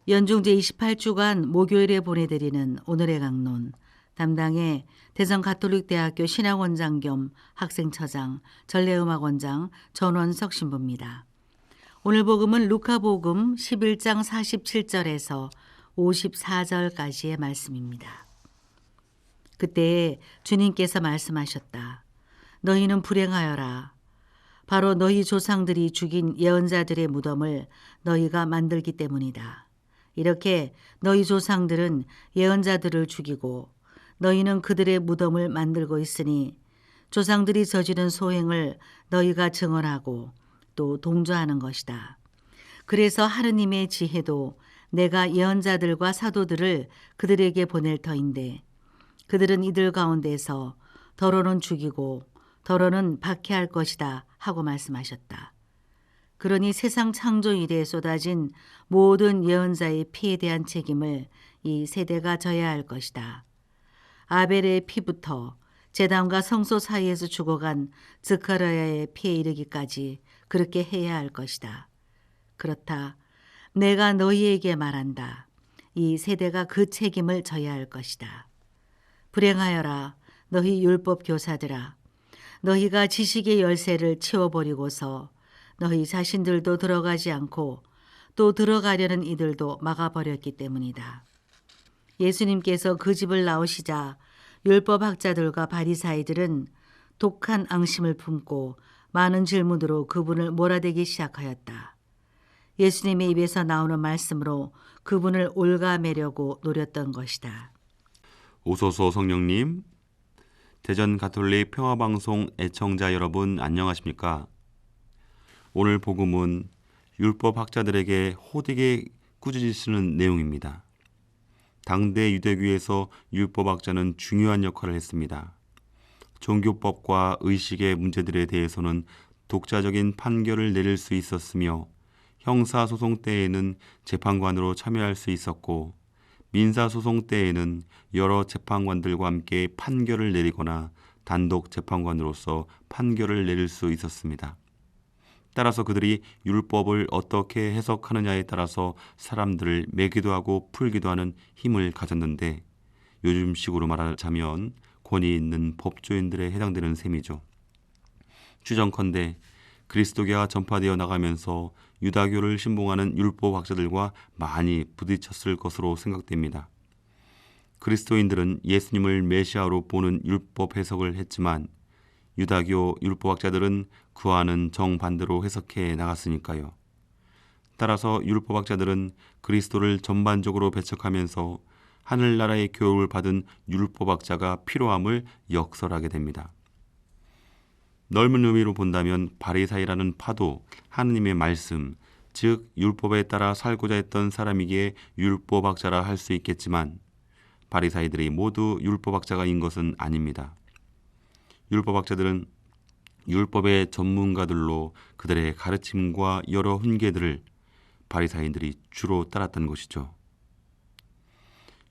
연중 제28주간 목요일에 보내드리는 오늘의 강론, 담당의 대전가톨릭대학교 신학원장 겸 학생처장, 전래음악원장 전원석 신부입니다. 오늘 복음은 루카복음 11장 47절에서 54절까지의 말씀입니다. 그때 주님께서 말씀하셨다. 너희는 불행하여라. 바로 너희 조상들이 죽인 예언자들의 무덤을 너희가 만들기 때문이다. 이렇게 너희 조상들은 예언자들을 죽이고 너희는 그들의 무덤을 만들고 있으니 조상들이 저지른 소행을 너희가 증언하고 또 동조하는 것이다. 그래서 하느님의 지혜도 내가 예언자들과 사도들을 그들에게 보낼 터인데 그들은 이들 가운데서 더러는 죽이고 더러는 박해할 것이다 하고 말씀하셨다. 그러니 세상 창조 이래 쏟아진 모든 예언자의 피에 대한 책임을 이 세대가 져야 할 것이다. 아벨의 피부터 제단과 성소 사이에서 죽어간 스가랴의 피에 이르기까지 그렇게 해야 할 것이다. 그렇다. 내가 너희에게 말한다. 이 세대가 그 책임을 져야 할 것이다. 불행하여라 너희 율법 교사들아. 너희가 지식의 열쇠를 치워버리고서 너희 자신들도 들어가지 않고 또 들어가려는 이들도 막아버렸기 때문이다. 예수님께서 그 집을 나오시자 율법학자들과 바리사이들은 독한 앙심을 품고 많은 질문으로 그분을 몰아대기 시작하였다. 예수님의 입에서 나오는 말씀으로 그분을 올가매려고 노렸던 것이다. 오소서 성령님, 대전 가톨릭 평화방송 애청자 여러분 안녕하십니까? 오늘 복음은 율법학자들에게 호되게 꾸짖으시는 내용입니다. 당대 유대교에서 율법학자는 중요한 역할을 했습니다. 종교법과 의식의 문제들에 대해서는 독자적인 판결을 내릴 수 있었으며 형사소송 때에는 재판관으로 참여할 수 있었고 민사소송 때에는 여러 재판관들과 함께 판결을 내리거나 단독 재판관으로서 판결을 내릴 수 있었습니다. 따라서 그들이 율법을 어떻게 해석하느냐에 따라서 사람들을 매기도 하고 풀기도 하는 힘을 가졌는데 요즘식으로 말하자면 권위 있는 법조인들에 해당되는 셈이죠. 추정컨대 그리스도교가 전파되어 나가면서 유다교를 신봉하는 율법학자들과 많이 부딪혔을 것으로 생각됩니다. 그리스도인들은 예수님을 메시아로 보는 율법 해석을 했지만 유다교 율법학자들은 그와는 정반대로 해석해 나갔으니까요. 따라서 율법학자들은 그리스도를 전반적으로 배척하면서 하늘나라의 교육을 받은 율법학자가 필요함을 역설하게 됩니다. 넓은 의미로 본다면 바리사이라는 파도, 하느님의 말씀, 즉 율법에 따라 살고자 했던 사람이기에 율법학자라 할 수 있겠지만 바리사이들이 모두 율법학자가인 것은 아닙니다. 율법학자들은 율법의 전문가들로 그들의 가르침과 여러 훈계들을 바리사이들이 주로 따랐던 것이죠.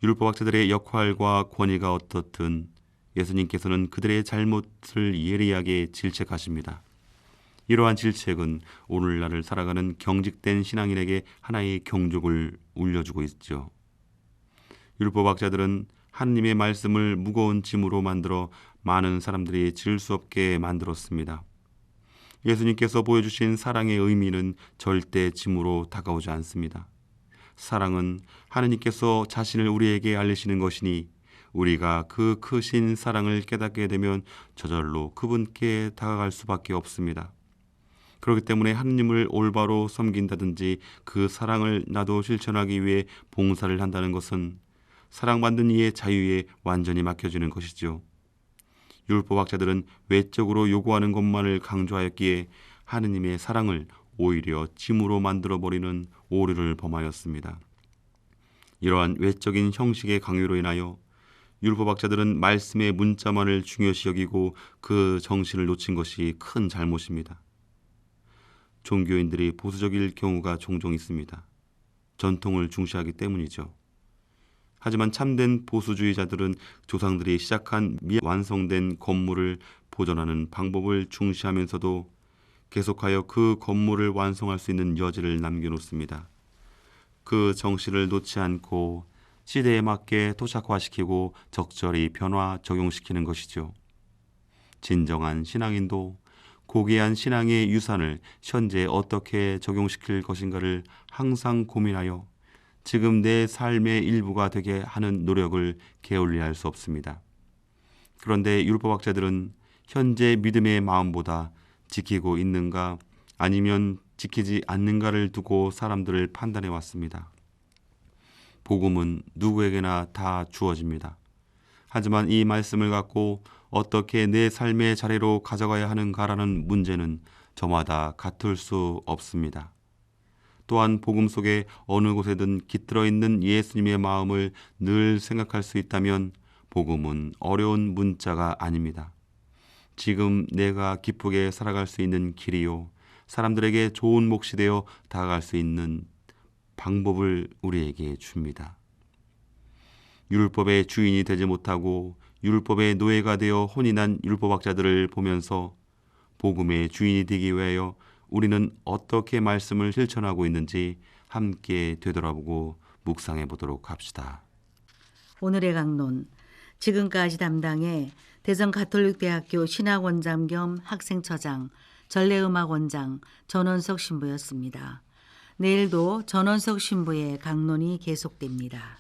율법학자들의 역할과 권위가 어떻든 예수님께서는 그들의 잘못을 예리하게 질책하십니다. 이러한 질책은 오늘날을 살아가는 경직된 신앙인에게 하나의 경종을 울려주고 있죠. 율법학자들은 하느님의 말씀을 무거운 짐으로 만들어 많은 사람들이 질 수 없게 만들었습니다. 예수님께서 보여주신 사랑의 의미는 절대 짐으로 다가오지 않습니다. 사랑은 하느님께서 자신을 우리에게 알리시는 것이니 우리가 그 크신 사랑을 깨닫게 되면 저절로 그분께 다가갈 수밖에 없습니다. 그렇기 때문에 하느님을 올바로 섬긴다든지 그 사랑을 나도 실천하기 위해 봉사를 한다는 것은 사랑받는 이의 자유에 완전히 맡겨지는 것이죠. 율법학자들은 외적으로 요구하는 것만을 강조하였기에 하느님의 사랑을 오히려 짐으로 만들어버리는 오류를 범하였습니다. 이러한 외적인 형식의 강요로 인하여 율법학자들은 말씀의 문자만을 중요시 여기고 그 정신을 놓친 것이 큰 잘못입니다. 종교인들이 보수적일 경우가 종종 있습니다. 전통을 중시하기 때문이죠. 하지만 참된 보수주의자들은 조상들이 시작한 미완성된 건물을 보존하는 방법을 중시하면서도 계속하여 그 건물을 완성할 수 있는 여지를 남겨놓습니다. 그 정신을 놓지 않고 시대에 맞게 토착화시키고 적절히 변화 적용시키는 것이죠. 진정한 신앙인도 고귀한 신앙의 유산을 현재 어떻게 적용시킬 것인가를 항상 고민하여 지금 내 삶의 일부가 되게 하는 노력을 게을리할 수 없습니다. 그런데 율법학자들은 현재 믿음의 마음보다 지키고 있는가 아니면 지키지 않는가를 두고 사람들을 판단해 왔습니다. 복음은 누구에게나 다 주어집니다. 하지만 이 말씀을 갖고 어떻게 내 삶의 자리로 가져가야 하는가라는 문제는 저마다 같을 수 없습니다. 또한 복음 속에 어느 곳에든 깃들어 있는 예수님의 마음을 늘 생각할 수 있다면 복음은 어려운 문자가 아닙니다. 지금 내가 기쁘게 살아갈 수 있는 길이요, 사람들에게 좋은 몫이 되어 다가갈 수 있는 방법을 우리에게 줍니다. 율법의 주인이 되지 못하고 율법의 노예가 되어 혼이 난 율법학자들을 보면서 복음의 주인이 되기 위하여 우리는 어떻게 말씀을 실천하고 있는지 함께 되돌아보고 묵상해 보도록 합시다. 오늘의 강론, 지금까지 담당해 대전가톨릭대학교 신학원장 겸 학생처장, 전래음악원장 전원석 신부였습니다. 내일도 전원석 신부의 강론이 계속됩니다.